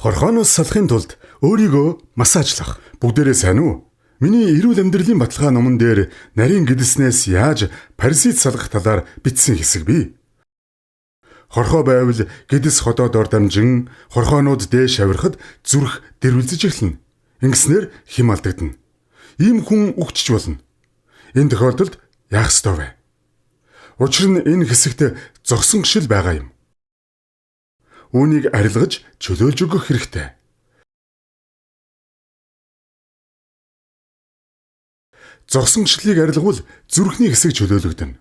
Хорхооноос салахын тулд өөрийгөө массажлах. Бүгдээрээ сайн уу? Миний эрүүл амьдралын баталгаа номон дээр нарийн гэдэснээс яаж паразит салгах талаар бичсэн хэсэг бий. Хорхоо байвал гэдэс ходоодоор дамжин хорхоонууд дээш авирахад зүрх дэрвэлзэж эхэлнэ. Ингэснээр хэм алдагдана. Ийм хүн үхчихж болно. Энэ тохиолдолд яах ёстой вэ? Учир нь энэ хэсэгт зогсон гшил байгаа юм. Үүнийг арилгаж чөлөөлж өгөх хэрэгтэй. Зогсон гшлийг арилгавал зүрхний хэсэг чөлөөлөгдөнө.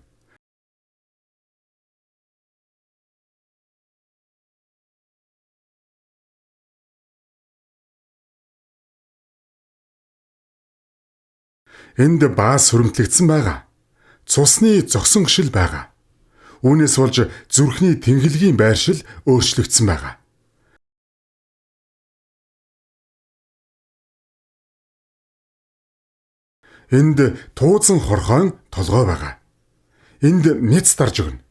Энд баас сүрэмтлэгдсэн байгаа. Цусны зогсон гшил байгаа. Үүнээс болж зүрхний тэнхилгийн байршил өөрчлөгдсөн байгаа. Энд тууцан хорхоон толгой байгаа. Энд няц дарж өгнө.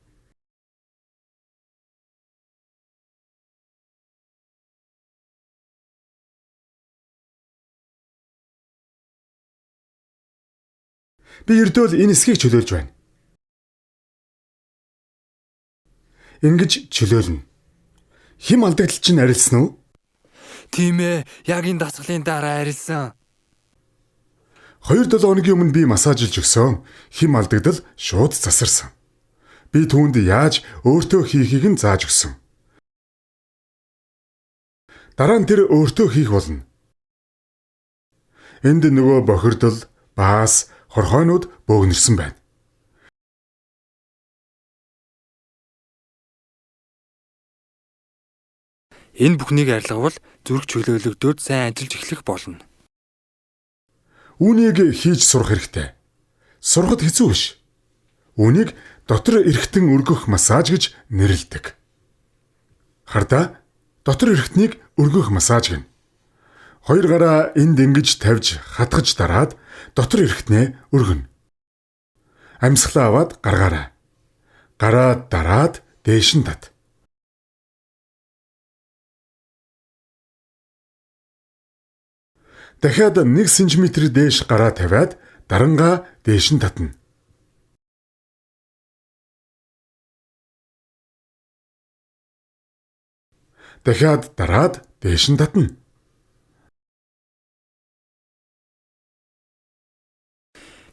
Би ердөөл энэ эсхийг чөлөөлж байна. Ингэж чөлөөлнө. Хэм алдагдал чинь арилсан уу? Тийм ээ, яг энэ дасгалын дараа арилсан. 2-7 хоногийн өмнө би массажлж өгсөн. Хэм алдагдал шууд засарсан. Би түүнд яаж өөртөө хийхийг нь зааж өгсөн. Дараа нь тэр өөртөө хийх болно. Энд нөгөө бохирдол, баас, хорхоонууд бөөгнөрсөн байна. Энэ бүхнийг арилгавал зүрх чөлөөлөгдөөд сайн ажиллаж эхлэх болно. Үүнийг хийж сурах хэрэгтэй. Сурахад хэцүү биш. Үүнийг дотор эргэтэн өргөх массаж гэж нэрлэдэг. Хардаа дотор эргэтнийг өргөх массаж гэнэ. Хоёр гараа энд ингэж тавьж хатгаж дараад дотор эргэтнээ өргөнө. Амьсгалаа аваад гаргаарай. Гараа дараад дээш нь тат. Дахиад 1 см дээш гараа тавиад дарангаа дээш нь татна. Дахиад дараад дээш нь татна.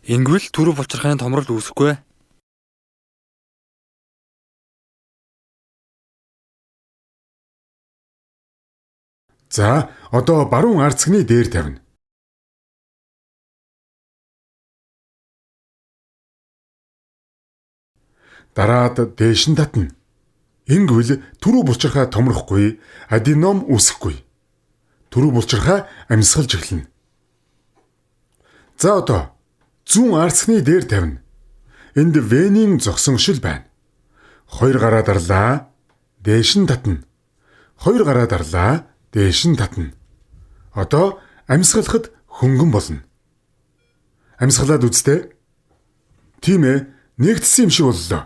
Ингэвэл түрүү булчирхайн томрол үүсэхгүй. За, одоо баруун арцгны дээр тавина. Дараад дээш нь татна. Ингэвэл түрүү булчирхай томрохгүй, аденом үүсэхгүй. Түрүү булчирхай амьсгалж эхэлнэ. За одоо зүүн арцгны дээр тавина. Энд венийн зогсон гшил байна. 2 гараа дарлаа, дээш нь татна. 2 гараа дарлаа, дээш нь татна. Одоо амьсгалахад хөнгөн болно. Амьсгалаад үзтээ. Тийм ээ, нэгдсэн юм шиг боллоо.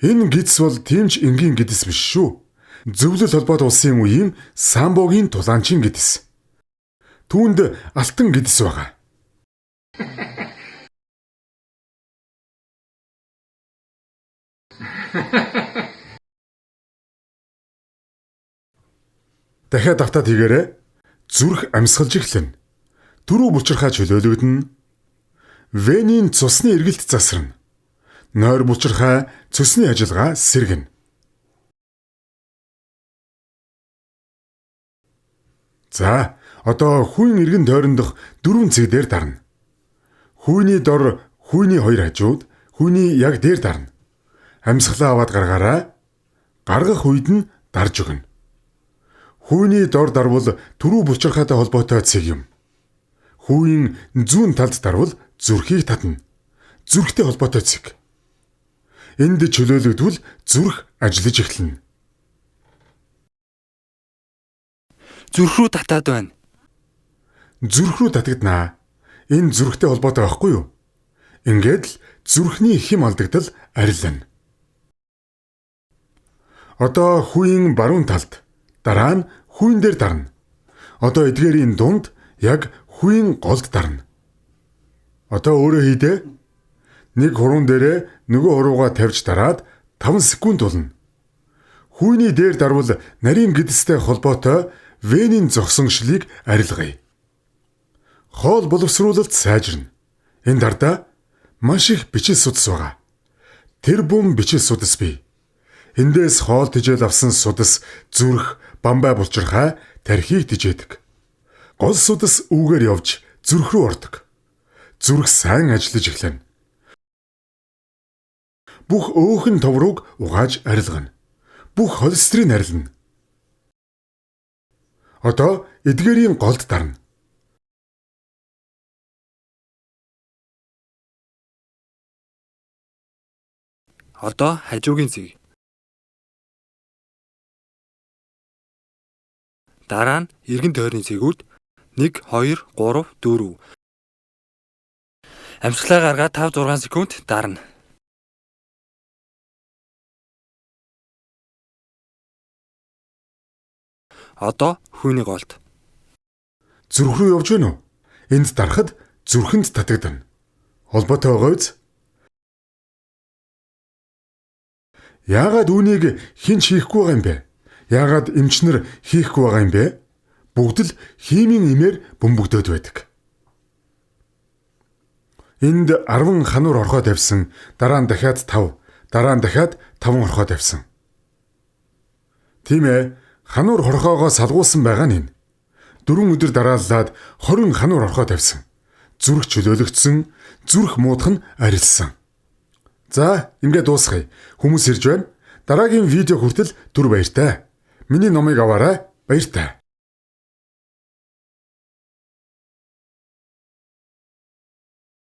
Энэ гидс бол тиймч энгийн гидс биш шүү. Зөвлөл холбоот улсын үеийн самбогийн тулаанчин гидс. Түүнд алтан гидс байгаа. Дахиад автаад хийгээрэй. Зүрх амьсгалж эхлэнэ. Түрүү булчирхай чөлөөлөгдөнө. Венийн цусны эргэлт засарна. Нойр булчирхай цусны ажиллагаа сэргэнэ. За, одоо хүйн эргэн тойрондох 4 цэг дээр дарна. Хүйний дор хүйний 2 хажууд, хүйний яг дээр дарна. Амьсгалаа аваад гаргаарай. Гаргах үед нь дарж өгнө. Хүйний дор дарвал түрүү булчирхайтай холбоотой цэг юм. Хүйн зүүн талд дарвал зүрхийг татна. Зүрхтэй холбоотой цэг. Энд чөлөөлөгдвөл зүрх ажиллаж эхэлнэ. Зүрх рүү татаад байна. Зүрх рүү татагдана. Энэ зүрхтэй холбоотой байхгүй юу? Ингээд л зүрхний хэм алдагдал арилна. Одоо хүйн баруун талд Дараа нь хүйн дээр дарна. Одоо эдгээрийн дунд яг хүйн голд дарна. Одоо өөрөө хийдэ. Нэг хуруунд дээрээ нөгөө хуруугаа тавьж дараад 5 секунд болно. Хүйний дээр дарвал нарийн гэдэстэй холбоотой венийн зогсоншлыг арилгая. Хоол боловсруулалт сайжирна. Энэ дардаа маш их бичил судас байгаа. Тэр бум бичил судас бий. Эндээс хоол тижэл авсан судас зүрх, бамбай булчирхай тархийг тижээдэг. Гол судас үүгээр явж зүрх рүү ордог. Зүрх сайн ажиллаж эхлэнэ. Бүх өөхөн товрууг угааж арилгана. Бүх холестерин арилна. Одоо эдгээрийн голд дарна. Одоо хажуугийн зэг. Дараа нь эргэн тойрны зэгүүд 1, 2, 3, 4. Амьсгалаа гаргаад 5-6 секунд дарна. Одоо хүйний голд. Зүрх рүү явж гэнэ үү? Энд дарахад зүрхэнд татагдана. Холбоотой байгаа биз? Яагаад үүнийг хинч хийхгүй байгаа юм бэ? Яагаад эмчнэр хийхгүй байгаа юм бэ? Бүгд л химийн имээр бөмбөгдөөд байдаг. Энд 10 хануур орхоо тавьсан, дараа нь дахиад 5, дараа нь дахиад 5 орхоо тавьсан. Тийм ээ, хануур хорхоогоо салгуулсан байгаа нь энэ. 4 өдөр дарааллаад 20 хануур орхоо тавьсан. Зүрх чөлөөлөгдсөн, зүрх муудах нь арилсан. За, ингээд дуусгая. Хүмүүс ирж байна. Дараагийн видео хүртэл түр баяртай. Миний номыг аваарай. Баяртай.